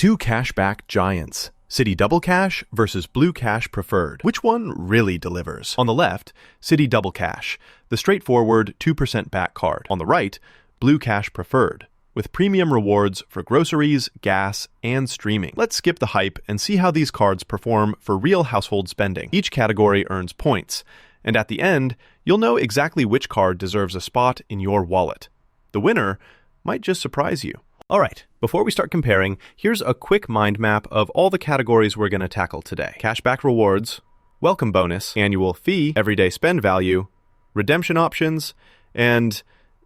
two cashback giants, Citi Double Cash versus Blue Cash Preferred. Which one really delivers? On the left, Citi Double Cash, the straightforward 2% back card. On the right, Blue Cash Preferred, with premium rewards for groceries, gas, and streaming. Let's skip the hype and see how these cards perform for real household spending. Each category earns points, and at the end, you'll know exactly which card deserves a spot in your wallet. The winner might just surprise you. All right, before we start comparing, here's a quick mind map of all the categories we're going to tackle today. Cashback rewards, welcome bonus, annual fee, everyday spend value, redemption options, and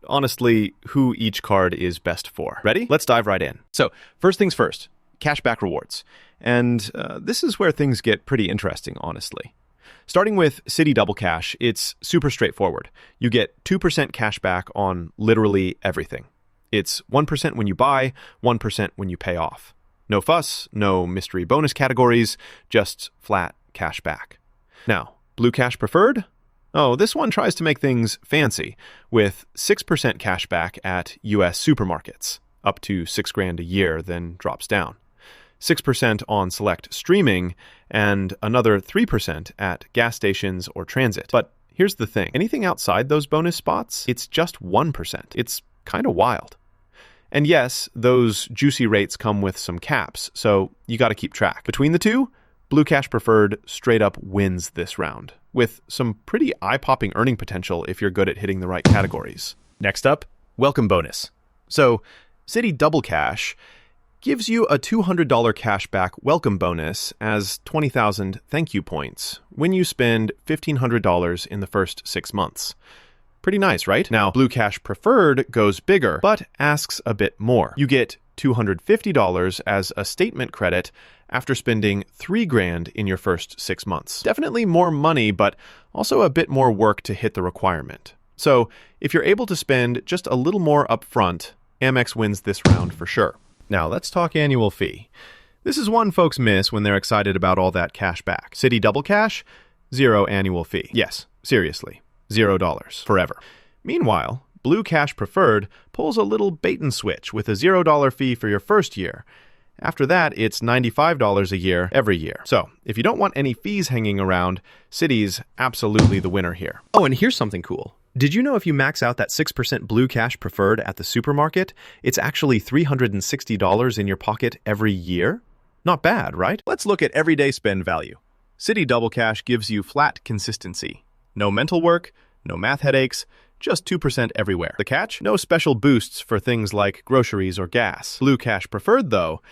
honestly, who each card is best for. Ready? Let's dive right in. So, first things first, cashback rewards. And this is where things get pretty interesting, honestly. Starting with Citi Double Cash, it's super straightforward. You get 2% cash back on literally everything. It's 1% when you buy, 1% when you pay off. No fuss, no mystery bonus categories, just flat cash back. Now, Blue Cash Preferred? Oh, this one tries to make things fancy, with 6% cash back at US supermarkets, up to $6,000 a year, then drops down. 6% on select streaming, and another 3% at gas stations or transit. But here's the thing. Anything outside those bonus spots, it's just 1%. It's kind of wild. And yes, those juicy rates come with some caps, so you got to keep track. Between the two, Blue Cash Preferred straight up wins this round, with some pretty eye-popping earning potential if you're good at hitting the right categories. Next up, welcome bonus. So, Citi Double Cash gives you a $200 cashback welcome bonus as 20,000 thank you points when you spend $1,500 in the first 6 months. Pretty nice, right? Now, Blue Cash Preferred goes bigger, but asks a bit more. You get $250 as a statement credit after spending $3,000 in your first 6 months. Definitely more money, but also a bit more work to hit the requirement. So, if you're able to spend just a little more upfront, Amex wins this round for sure. Now, let's talk annual fee. This is one folks miss when they're excited about all that cash back. Citi Double Cash, 0 annual fee. Yes, seriously. $0 forever. Meanwhile, Blue Cash Preferred pulls a little bait and switch with a $0 fee for your first year. After that, it's $95 a year every year. So, if you don't want any fees hanging around, Citi's absolutely the winner here. Oh, and here's something cool. Did you know if you max out that 6% Blue Cash Preferred at the supermarket, it's actually $360 in your pocket every year? Not bad, right? Let's look at everyday spend value. Citi Double Cash gives you flat consistency. No mental work, no math headaches, just 2% everywhere. The catch? No special boosts for things like groceries or gas. Blue Cash Preferred, though,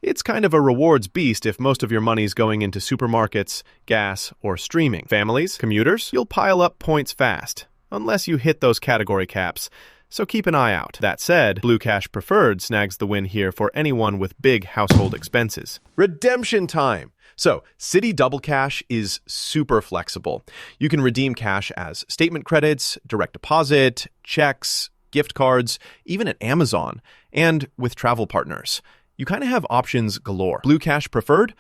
it's kind of a rewards beast if most of your money's going into supermarkets, gas, or streaming. Families, commuters, you'll pile up points fast, unless you hit those category caps, so keep an eye out. That said, Blue Cash Preferred snags the win here for anyone with big household expenses. Redemption time! So, Citi Double Cash is super flexible. You can redeem cash as statement credits, direct deposit, checks, gift cards, even at Amazon, and with travel partners. You kind of have options galore. Blue Cash Preferred,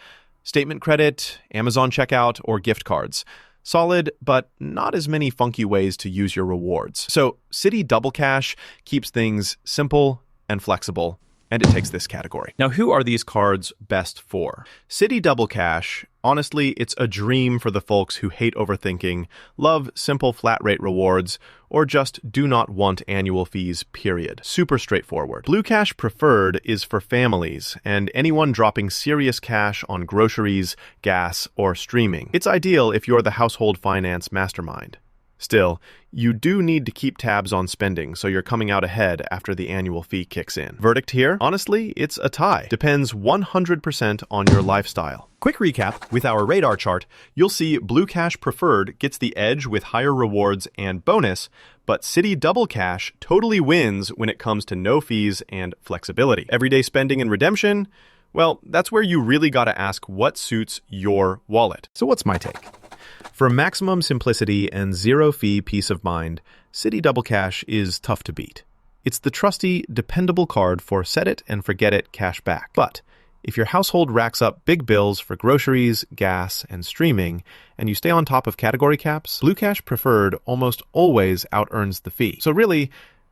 statement credit, Amazon checkout, or gift cards. Solid, but not as many funky ways to use your rewards. So, Citi Double Cash keeps things simple and flexible, and it takes this category. Now, who are these cards best for? Citi Double Cash, honestly, it's a dream for the folks who hate overthinking, love simple flat rate rewards, or just do not want annual fees, period. Super straightforward. Blue Cash Preferred is for families and anyone dropping serious cash on groceries, gas, or streaming. It's ideal if you're the household finance mastermind. Still, you do need to keep tabs on spending so you're coming out ahead after the annual fee kicks in. Verdict here? Honestly, it's a tie. Depends 100% on your lifestyle. Quick recap, with our radar chart, you'll see Blue Cash Preferred gets the edge with higher rewards and bonus, but Citi Double Cash totally wins when it comes to no fees and flexibility. Everyday spending and redemption? Well, that's where you really gotta ask what suits your wallet. So what's my take? For maximum simplicity and zero-fee peace of mind, Citi Double Cash is tough to beat. It's the trusty, dependable card for set-it-and-forget-it cash back. But if your household racks up big bills for groceries, gas, and streaming, and you stay on top of category caps, Blue Cash Preferred almost always out-earns the fee. So really,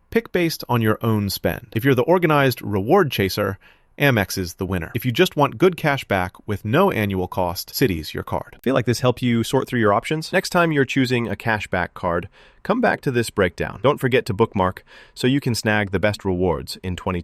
pick based on your own spend. If you're the organized reward chaser, Amex is the winner. If you just want good cash back with no annual cost, Citi's your card. Feel like this helped you sort through your options? Next time you're choosing a cashback card, come back to this breakdown. Don't forget to bookmark so you can snag the best rewards in 2020.